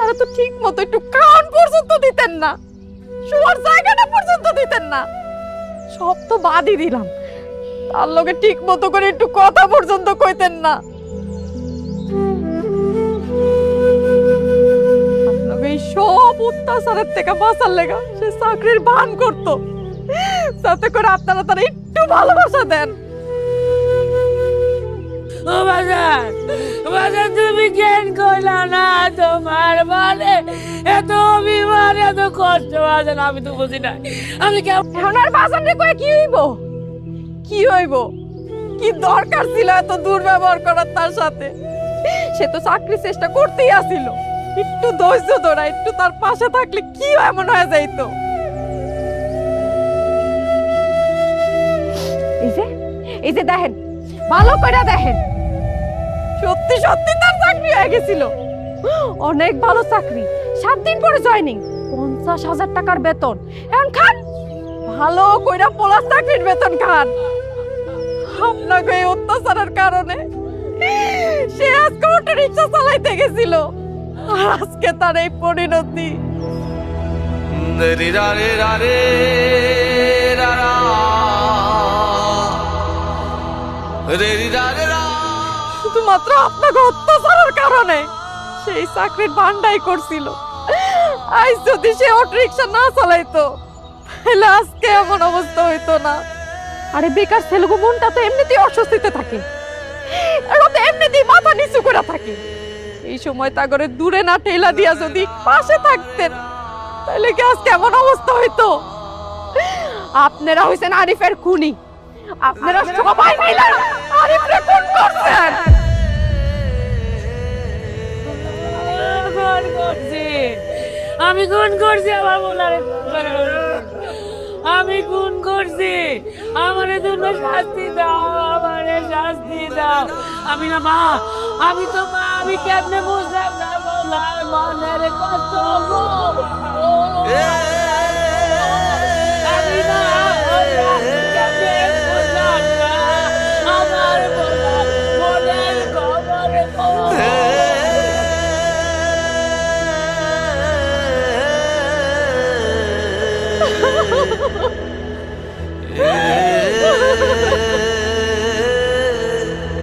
আপনারা তো ঠিক মতো একটু কান পর্যন্ত দিতেন না, শোয়ার জায়গাটা পর্যন্ত দিতেন না। সব তো বাদই দিলাম, তার লগে ঠিক মতো করে একটু কথা পর্যন্ত কইতেন না। আপনাকে এই সব অত্যাচারের থেকে বাঁচার লেগা সে চাকরির ভান করতো, যাতে করে আপনারা তারা একটু ভালোবাসা দেন। ও বাজার, বাজার তুমি জ্ঞান করলা না, তোমার মানে এত অভিমান এত কষ্ট বাজার আমি তো বুঝি না। আমি কেমন এখন আর বাজারে কয়ে কি হইব? কি হইব? কি দরকার ছিল এত দুর্ব্যবহার করার তার সাথে? সে তো চাকরি চেষ্টা করতেই আসিল, একটু ধৈর্য ধরা, একটু তার পাশে থাকলে কি এমন হয়ে যাইতো। এই যে দেখেন, ভালো করে দেখেন, সত্যি সত্যি তার চাকরি হয়ে গেছিল। অনেক ভালো চাকরি, 7 দিন পরে জয়েনিং, 50,000 টাকার বেতন। এখন খান, ভালো কইরা পোলা চাকরির বেতন খান। আপনাকে এই অত্যাচারের কারণে সে আজকে অটো রিক্সা চালাইতে গেছিল, আর আজকে তার এই পরিণতি। শুধুমাত্র আপনাকে অত্যাচারের কারণে সেই চাকরির ভান্ডাই করছিল। আজ যদি সে অটো রিক্সা না চালাইতো, তাহলে আজকে এমন অবস্থা হইতো না। আরে বেকার ছেলেগো মনটা তো এমনিতেই অস্বস্তিতে থাকে, এরা তো এমনিতেই মাথা নিচু করে থাকে। এই সময় তা করে দূরে না ঠেলা দিয়া যদি পাশে থাকতেন, তাহলে কি আজকে এমন অবস্থা হইতো? আপনারা হইছেন আরিফের খুনি, আপনারা সবাই মিলে আরিফরে খুন করছেন। খুন করছি, আমি খুন করছি আমার বলারে, আমি খুন করছি। আমার জন্য শাস্তি দাও, আমার শাস্তি দাও। আমি না মা, আমি তো মা, আমি কেমনে বুঝলাম না বলার মনের কষ্ট গো।